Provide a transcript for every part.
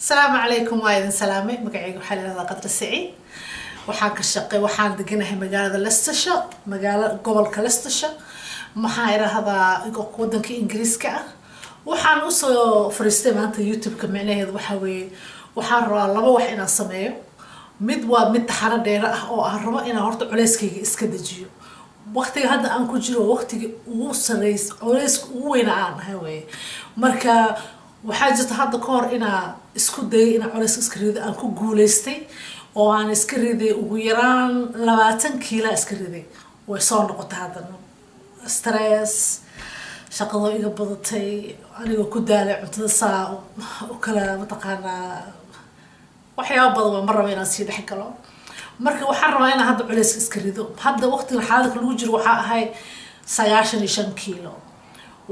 السلام عليكم وايد سلامة مقعيق وحالي هذا قدر السعيد وحاك الشقي وحان دقناه مقالة لستشة مقالة قبل كلستشة محايرة هذا ودنك إنجليز كأ وحان أصو فريستي مانتا يوتيوب كمعناه هذا وحاوي وحان رأى لبا وحينا سميو مid taxana dheer ah oo aan rabo inaan horta culeyskayga iska dajiyo waqtiga hadda aan ku jiro waqtiga ugu sareys culeyska ugu weyn aan ahay way marka waxaa jirta hadda ka hor inaan isku dayay inaan culeyska iska rido aan ku guuleystay oo aan iska riday ugu yaraan 20 kiilo iska riday way soo noqotay haddana stress shaqada iga badatay aniga ku daalay cuntada saa oo kala mataqaanaa waxyaabo badan ma rabo inaan sii dhex galo marka waxaan rabaa inaan hadda culeys iska rido hadda waqtiga xaaladda lagu jiro waxa ahay 95 kiilo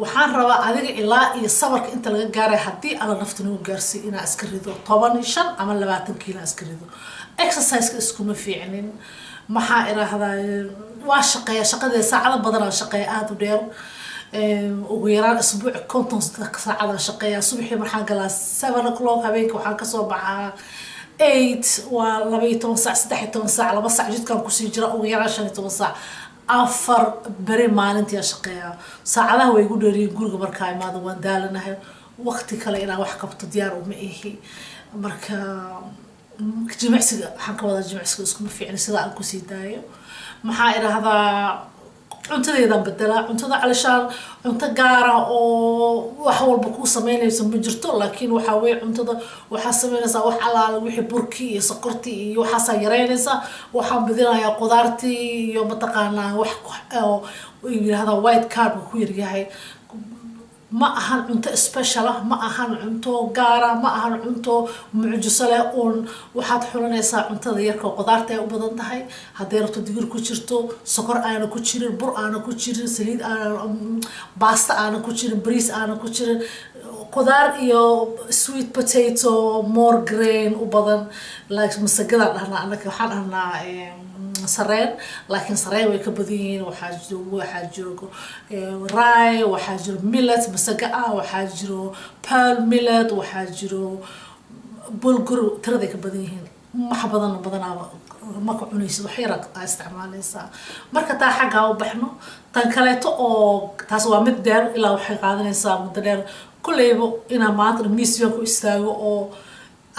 waxaan rabaa adiga ilaa iyo sabarka inta laga gaaray hadii ala naftana u gaarsiin inaan iska rido 15 ama 20 kiilo iska rido exercise iskuma fiicnin maxaa iraahdaa waa shaqada saacado badan aan shaqeeyo aad u dheer ugu yaraan isbuuc konton saacada shaqeeya subaxii markaan galaa 7 o'clock habeenkii waxaan ka soo baxaa 8 waa 12 saac 13 saac laba saac jidkaan ku sii jira ugu yaraan 15 saac afar bari maalintii shaqeeya saacadaha way igu dheeriyeen guriga markaa imaado waan daalanahay waqti kale inaan wax qabto diyaar uma ihi marka jimicsiga waxaan ka wada jimicsiga isku ma fiicna sida aan ku sii daayo maxaa iraahdaa cuntadeedan bedela cuntada calishaan cunto gaara oo wax walba ku sameynayso ma jirto laakiin waxa weey cuntada waxa sameynaysa wax alaal wixii burki iyo sokorti iyo waxa yareynaysa waxaan bedelayaa qudaartii iyo mataqaanaa wax oo yiraahdo white carb ku yaryahay ma ahan cunto special ah ma ahan cunto gaara ma ahan cunto mucjiso leh oo waxaad xulanaysaa cuntada yarka qudaarta ay u badan tahay haddii rabto digir ku jirto sokor aana ku jirin bur aana ku jirin saliid aana basta aana ku jirin bariis aana ku jirin qudaar iyo sweet potato more grain u badan like masagada dhahnaa anaka waxaan dhahnaa sareen laakiin sareen way ka badan yihiin waxaa jiro rye waxaa jiro millet masaga ah waxaa jiro pearl millet waxaa jiro bulgur tirada ka badan yihiin wax badan ma ku cunaysid wax yar aad isticmaalaysaa marka taa xagga u baxno tan kaleeto oo taas waa mid dheer ilaa waxay qaadanaysaa muddo dheer kullayba inaan maanta miisyan ku istaago oo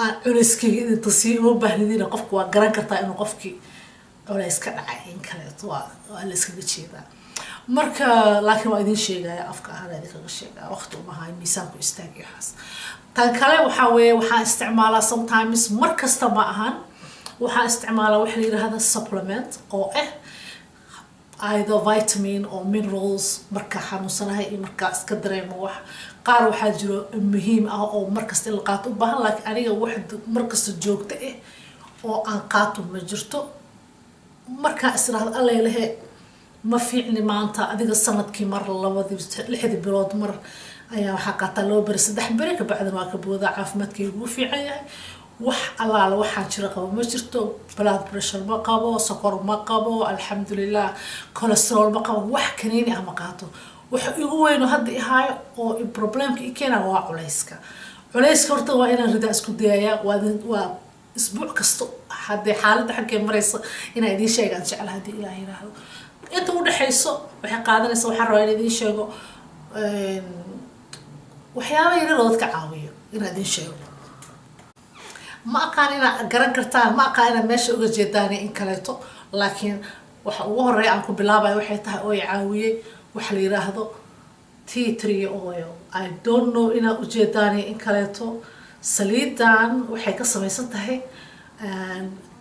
aan culeyskayga inta sii uma baahnidina qofku waa garan kartaa inuu qofkii culays ka dhacay in kaleeto waa la iskaga jeedaa marka laakiin waa idin sheegaya afka ahaan idinkaga sheegaa waqti uma hayo miisaanku istaagay waxaas tan kale waxaa weeye waxaan isticmaalaa sometimes mar kasta ma ahan waxaan isticmaalaa waxa la yiraahdo supplement oo either vitamin or minerals marka xanuunsanahay iyo marka iska dareemo wax qaar waxaa jiro muhiim ah oo markasta la qaato u baahan laakiin aniga wax markasta joogto ah oo aan qaato ma jirto marka israad alleelahe ma fiicni maanta adiga sanadkii mar lixdii bilood mar ayaa waxa qaataa loo bari 3 bari ka bacdan waa ka booda caafimaadkaygu ugu fiican yahay wax allaala waxaan jira qabo ma jirto blood pressure ma qabo sokor ma qabo alxamdulillah cholesterol ma qabo wax kaniini ah ma qaato waxa igu weyn hadda ihaayo oo problemka i keenaa waa culayska horta waa inaan rida isku dayayaa waa isbuuc kasto haddii xaaladda xaggee maraysa inaan idiin sheegaan jecel haddii ilaahay yiraahdo inta u dhaxayso waxay qaadanaysaa waxaan rabaa in idiin sheego waxyaaba yar oo dadka caawiyo inaan idiin sheego ma aqaan inaad garan kartaan ma aqaan inaad meesha uga jeedaan in kaleeto laakiin waxa ugu horeeya aan ku bilaabayo waxay tahay oo caawiyay waxa la yiraahdo tea tree oil I don't know inaad u jeedaan in kaleeto saliidan waxay ka samaysan tahay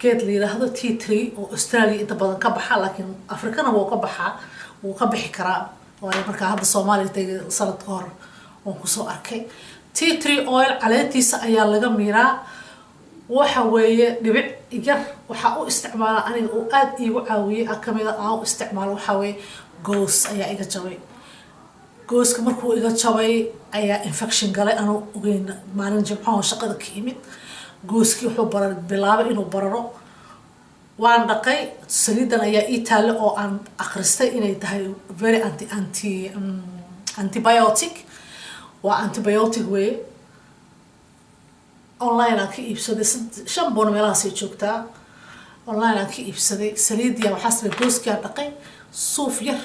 geed la yiraahdo tea tree oo Australia inta badan ka baxa laakiin Afrikana wuu ka bixi karaa oo marka hadda Soomaaliya tagay sanad ka hor oo ku soo arkay tea tree oil caleentiisa ayaa laga miiraa waxa weeye dhibic yar waxa uu isticmaalaa aniga oo aad iigu caawiyay kamida aan u isticmaalo waxa weeye goos ayaa iga jabay gooska markuu iga jabay ayaa infection galay anuu ogeyn maalin jimcaha shaqada ka yimid gooskii wuxuu bilaabay inuu bararo waan dhaqay saliidan ayaa ii taale oo aan akhristay inay tahay very antibiotic waa antibiotic way online aan ka iibsaday 5 boon meelahaasay joogtaa online aan ka iibsaday saliidiya waxaa sabay gooskii aan dhaqay suuf yar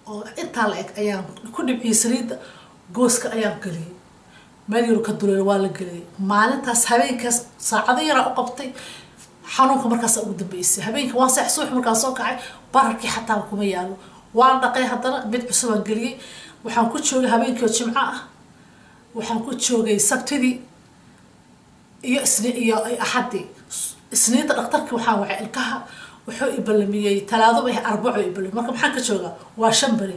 oo intaa la eg ayaan ku dhibciyay saliidda gooska ayaan geliyay meel yar ka duleel waa la geliyay maalintaas habeenkaas saacado yar u qabtay xanuunka markaas ugu dambeysay habeenka waan seex suux markaas soo kacay bararkii xataa kuma yaalo waan dhaqay haddana mid cusub aan geliyay waxaan ku joogay habeenkii oo jimco ah waxaan ku joogay sabtidii iyo axadii isniinta dhakhtarkii waxaan wacay ilkaha wuxuu ibalamiyey talaado bay arbaco ibalamiyey marka maxaan ka joogaa waa 5 bari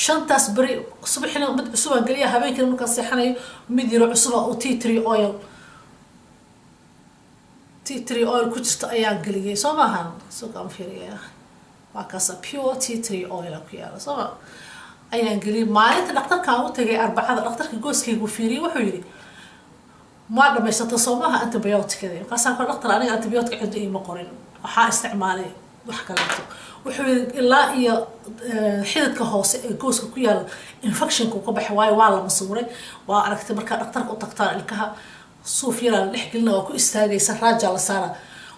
5taas bari subaxina mid cusub aan galiya habeenkii markaan seexanayo mid yaro cusub oo tea tree oil ku jirta ayaan galiyay soo maahan soo kaan fiiriyaa waa kaas pure tea tree oil ku yaala soo ma ayaan galiyay maalinta dhakhtarkaan u tagay arbacada dhakhtarka gooskaygu fiiriyay wuxuu yiri ما لما يستطيعوا أنتبيوتك كذا قاسم كل أكتر أنا أنتبيوتك عندي مقارن وحا استعمالي وحكلته وحول إلا هي حدة كهوس جوز كويال إنفكشن كوكبح واي والله مصوري وأركت مركا أكتر وتقطع الكها صوفيرا اللي حكينا وكو استاجي سراج على سارة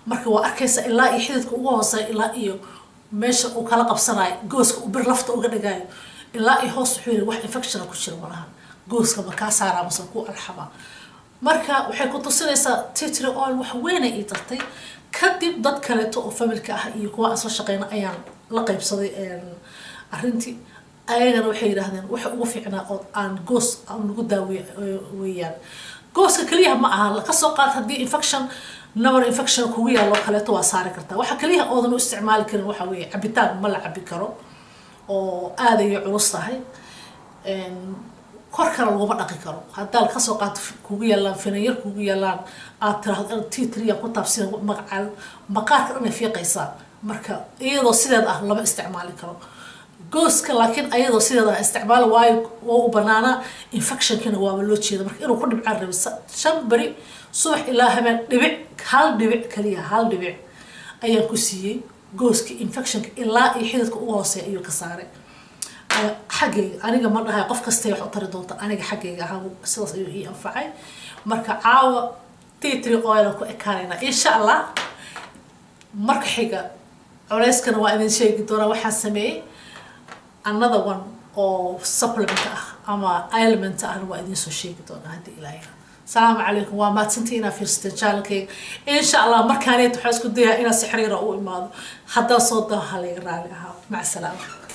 مركا وأركيس إلا هي حدة كوهوس إلا هي مش وكلا بصراي جوز وبرلفت وقدر جاي إلا هي هوس حول واحد إنفكشن كوشر وراها جوز كمكا سارة مصكو الحما marka waxay ku tusinaysaa tea tree oil wax weyn ay tartay kadib dad kale oo familka ah iyo kuwa asoo shaqeeyna ayaan la qaybsaday arintii ayagana waxay yiraahdeen waxa ugu fiicnaa oo aan goos aan ugu daaweeyaan gooska kaliya ma aha la ka soo qaad hadii infection nabar infection kugu yaalo kale waa saari kartaa waxa kaliya oo dan u isticmaali karin waxa weeye cabitaan ma la cabi karo oo aad ay culus tahay korkana laguma dhaqi karo hadaa la ka soo qaato kugu yeelan finayar kugu yeelan aad tiraahdo tea tree ku taabsan magacal maqaarka inay fiiqaysaa marka iyadoo sideed ah lama isticmaali karo gooska laakiin iyadoo sideed ah isticmaal waayo oo banaana infection kana waa loo jeedo marka inuu ku dhibcaan rabisa 5 bari subax ilaa habeen hal dhibic kaliya hal dhibic ayaan ku siiyay gooska infection ilaa iyo xididka ugu hooseeya ayuu ka saaray حقي أنا جمر لها قف كستي وحط ردوت أنا حقي ها سلس هي أنفعي مرك عاو تيتري أويل كارينا إن شاء الله مرك حاجة عريس كانوا وإذا شيء دورا واحد سمي another one of supplement أما element أنا وإذا سو شيء دورا هدي إلهي السلام عليكم وما تنتينا في استجالك إن شاء الله مركانيت حاسكو ديها إلى سحريرة أو إماد حتى صوتها هالي رالها مع السلامة